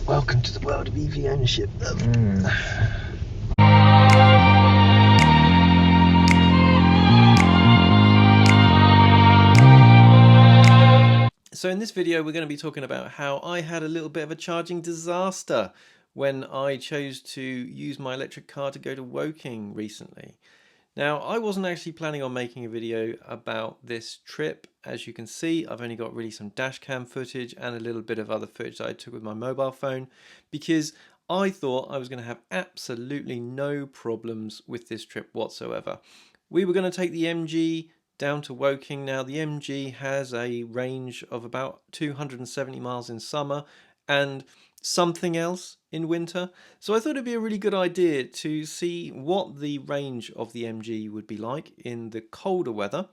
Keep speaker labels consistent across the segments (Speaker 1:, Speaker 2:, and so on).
Speaker 1: Welcome to the world of EV ownership. So in this video we're going to be talking about how I had a little bit of a charging disaster when I chose to use my electric car to go to Woking recently. Now, I wasn't actually planning on making a video about this trip. As you can see, I've only got really some dash cam footage and a little bit of other footage that I took with my mobile phone, because I thought I was going to have absolutely no problems with this trip whatsoever. We were going to take the MG down to Woking. Now, the MG has a range of about 270 miles in summer and something else in winter, so I thought it'd be a really good idea to see what the range of the MG would be like in the colder weather,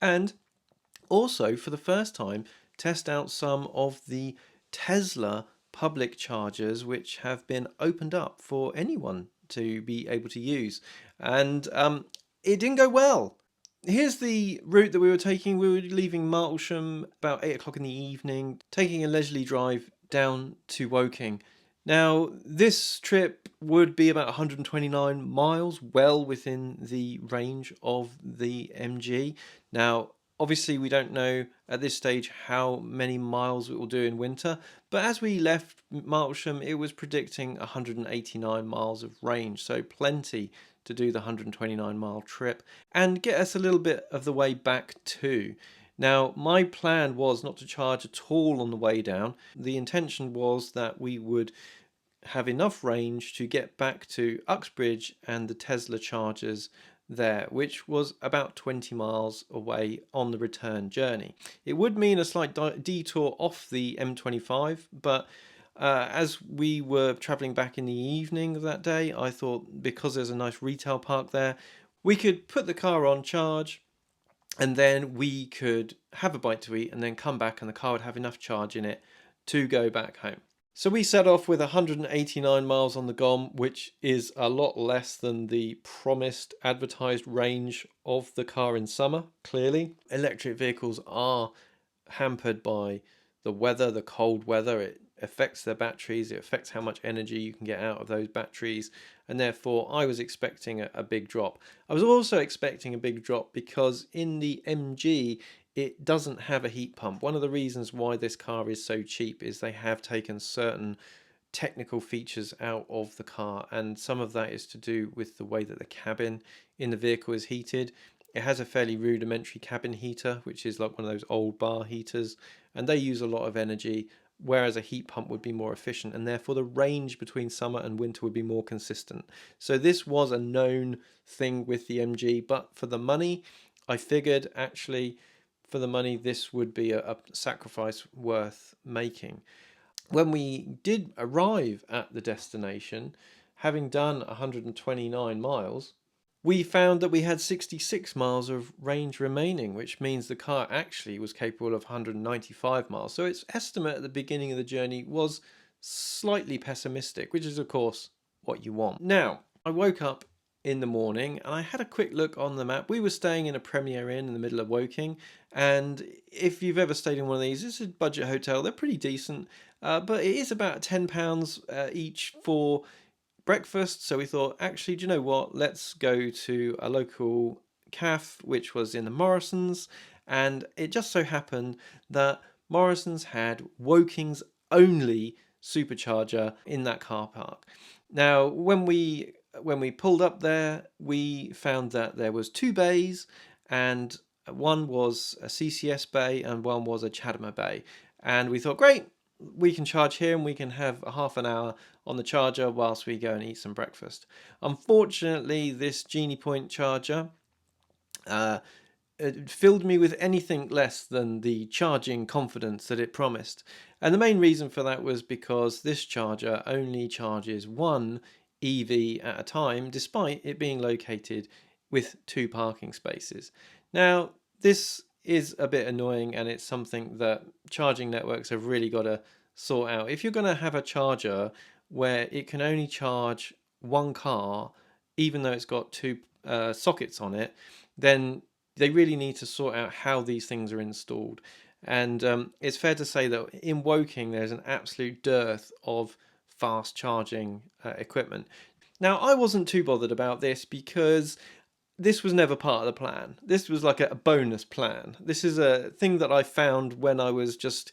Speaker 1: and also for the first time test out some of the Tesla public chargers which have been opened up for anyone to be able to use. And it didn't go well. Here's the route that we were taking. We were leaving Martlesham about 8 o'clock in the evening, taking a leisurely drive down to Woking. Now, this trip would be about 129 miles, well within the range of the MG. Now, obviously we don't know at this stage how many miles it will do in winter, but as we left Martlesham, it was predicting 189 miles of range, so plenty to do the 129 mile trip and get us a little bit of the way back too. Now, my plan was not to charge at all on the way down. The intention was that we would have enough range to get back to Uxbridge and the Tesla chargers there, which was about 20 miles away on the return journey. It would mean a slight detour off the M25, but as we were travelling back in the evening of that day, I thought because there's a nice retail park there, we could put the car on charge, and then we could have a bite to eat and then come back and the car would have enough charge in it to go back home. So we set off with 189 miles on the GOM, which is a lot less than the promised advertised range of the car in summer, clearly. Electric vehicles are hampered by the weather, the cold weather. It affects their batteries, it affects how much energy you can get out of those batteries, and therefore I was expecting a big drop. I was also expecting a big drop because in the MG it doesn't have a heat pump. One of the reasons why this car is so cheap is they have taken certain technical features out of the car, and some of that is to do with the way that the cabin in the vehicle is heated. It has a fairly rudimentary cabin heater, which is like one of those old bar heaters, and they use a lot of energy, whereas a heat pump would be more efficient, and therefore the range between summer and winter would be more consistent. So this was a known thing with the MG, but for the money, I figured actually for the money this would be a sacrifice worth making. When we did arrive at the destination, having done 129 miles, we found that we had 66 miles of range remaining, which means the car actually was capable of 195 miles. So its estimate at the beginning of the journey was slightly pessimistic, which is of course what you want. Now, I woke up in the morning and I had a quick look on the map. We were staying in a Premier Inn in the middle of Woking, and if you've ever stayed in one of these, it's a budget hotel. They're pretty decent, but it is about £10 each for breakfast. So we thought, actually, do you know what, let's go to a local cafe which was in the Morrisons, and it just so happened that Morrisons had Woking's only supercharger in that car park. Now when we pulled up there, we found that there was 2 bays, and one was a CCS bay and one was a CHAdeMO bay, and we thought, great, we can charge here and we can have a half an hour on the charger whilst we go and eat some breakfast. Unfortunately, this Genie Point charger it filled me with anything less than the charging confidence that it promised. And the main reason for that was because this charger only charges one EV at a time, despite it being located with 2 parking spaces. Now, this is a bit annoying, and it's something that charging networks have really got to sort out. If you're going to have a charger where it can only charge one car, even though it's got 2 sockets on it, then they really need to sort out how these things are installed. And it's fair to say that in Woking there's an absolute dearth of fast charging equipment. Now, I wasn't too bothered about this because this was never part of the plan. This was like a bonus plan. This is a thing that I found when I was just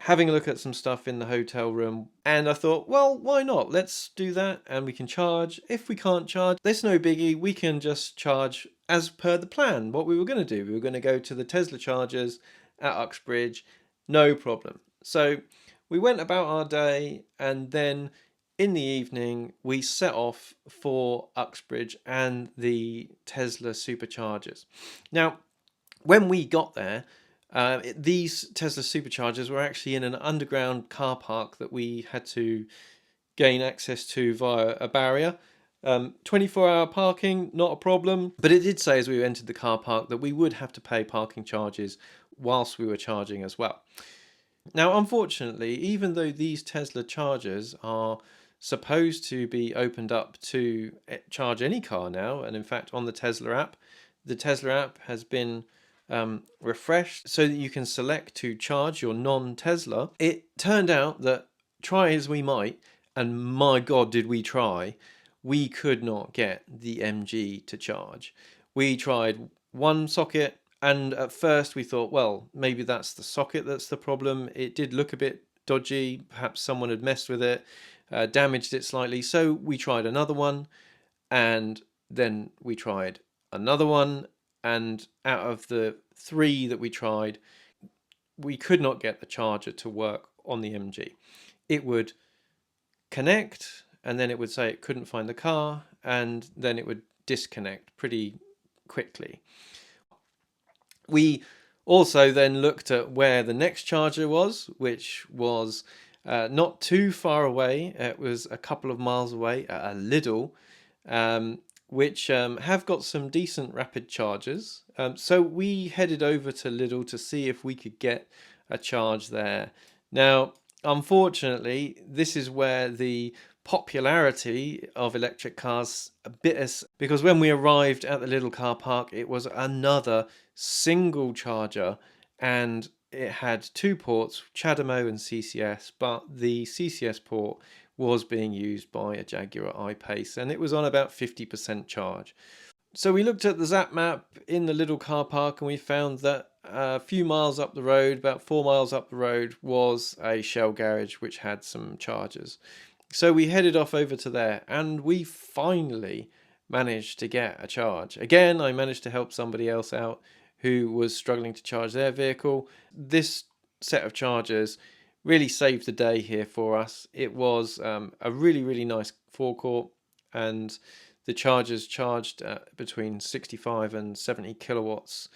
Speaker 1: having a look at some stuff in the hotel room, and I thought, well, why not? Let's do that, and we can charge. If we can't charge, there's no biggie. We can just charge as per the plan. What we were going to do, we were going to go to the Tesla chargers at Uxbridge, no problem. So we went about our day, and then in the evening we set off for Uxbridge and the Tesla Superchargers. Now, when we got there, these Tesla Superchargers were actually in an underground car park that we had to gain access to via a barrier. 24-hour parking, not a problem. But it did say as we entered the car park that we would have to pay parking charges whilst we were charging as well. Now, unfortunately, even though these Tesla chargers are supposed to be opened up to charge any car now, and in fact on the Tesla app has been refreshed so that you can select to charge your non-Tesla. It turned out that, try as we might, and my God did we try, we could not get the MG to charge. We tried one socket, and at first we thought, well, maybe that's the socket that's the problem. It did look a bit dodgy, perhaps someone had messed with it, damaged it slightly. So we tried another one, and then we tried another one, and out of the 3 that we tried, we could not get the charger to work on the MG. It would connect, and then it would say it couldn't find the car, and then it would disconnect pretty quickly. We also then looked at where the next charger was, which was not too far away. It was a couple of miles away at a Lidl, which have got some decent rapid chargers. So we headed over to Lidl to see if we could get a charge there. Now, unfortunately, this is where the popularity of electric cars bit us, because when we arrived at the Lidl car park, it was another single charger, and it had 2 ports, CHAdeMO and CCS, but the CCS port was being used by a Jaguar I-Pace, and it was on about 50% charge. So we looked at the Zap map in the Lidl car park, and we found that a few miles up the road, about 4 miles up the road, was a Shell garage which had some chargers. So we headed off over to there, and we finally managed to get a charge. Again, I managed to help somebody else out who was struggling to charge their vehicle. This set of chargers really saved the day here for us. It was a really nice forecourt, and the chargers charged between 65 and 70 kilowatts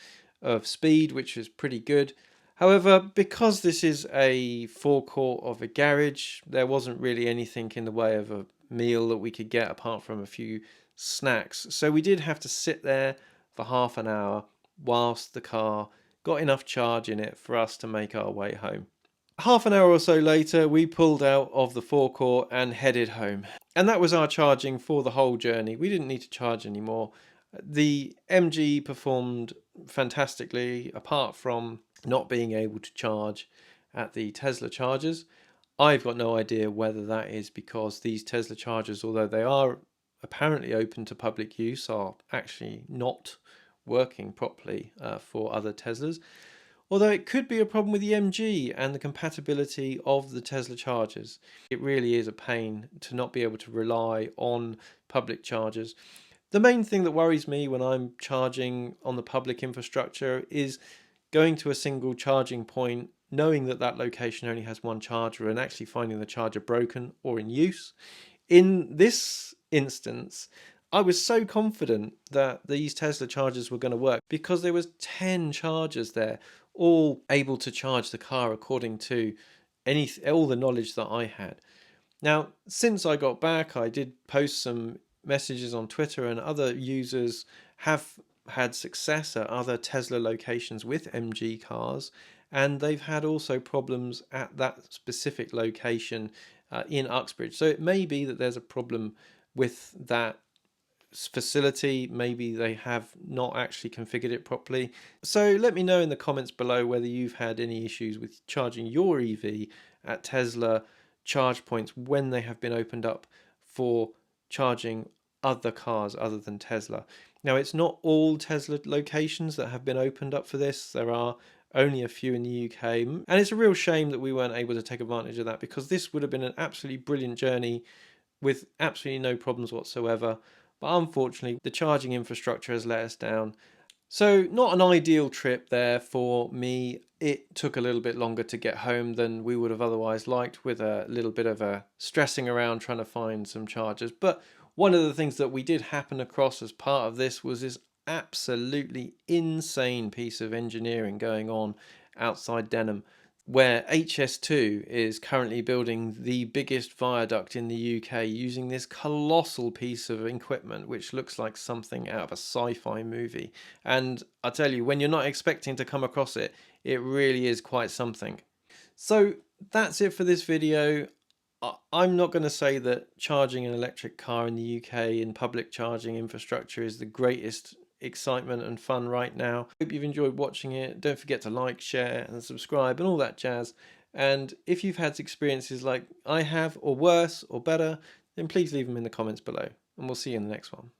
Speaker 1: of speed, which is pretty good. However, because this is a forecourt of a garage, there wasn't really anything in the way of a meal that we could get apart from a few snacks. So we did have to sit there for half an hour whilst the car got enough charge in it for us to make our way home. Half an hour or so later, we pulled out of the forecourt and headed home. And that was our charging for the whole journey. We didn't need to charge anymore. The MG performed fantastically, apart from not being able to charge at the Tesla chargers. I've got no idea whether that is because these Tesla chargers, although they are apparently open to public use, are actually not working properly for other Teslas. Although it could be a problem with the MG and the compatibility of the Tesla chargers. It really is a pain to not be able to rely on public chargers. The main thing that worries me when I'm charging on the public infrastructure is going to a single charging point, knowing that that location only has one charger, and actually finding the charger broken or in use. In this instance, I was so confident that these Tesla chargers were going to work because there was 10 chargers there, all able to charge the car according to all the knowledge that I had. Now, since I got back, I did post some messages on Twitter, and other users have had success at other Tesla locations with MG cars, and they've had also problems at that specific location in Uxbridge. So it may be that there's a problem with that facility. Maybe they have not actually configured it properly. So let me know in the comments below whether you've had any issues with charging your EV at Tesla charge points when they have been opened up for charging other cars other than Tesla. Now, it's not all Tesla locations that have been opened up for this. There are only a few in the UK, and it's a real shame that we weren't able to take advantage of that, because this would have been an absolutely brilliant journey with absolutely no problems whatsoever. But unfortunately, the charging infrastructure has let us down. So not an ideal trip there for me. It took a little bit longer to get home than we would have otherwise liked, with a little bit of a stressing around trying to find some chargers. But one of the things that we did happen across as part of this was this absolutely insane piece of engineering going on outside Denham, where HS2 is currently building the biggest viaduct in the UK using this colossal piece of equipment which looks like something out of a sci-fi movie. And I tell you, when you're not expecting to come across it, it really is quite something. So that's it for this video. I'm not going to say that charging an electric car in the UK in public charging infrastructure is the greatest excitement and fun right now. Hope you've enjoyed watching it. Don't forget to like, share and subscribe and all that jazz. And if you've had experiences like I have, or worse or better, then please leave them in the comments below, and we'll see you in the next one.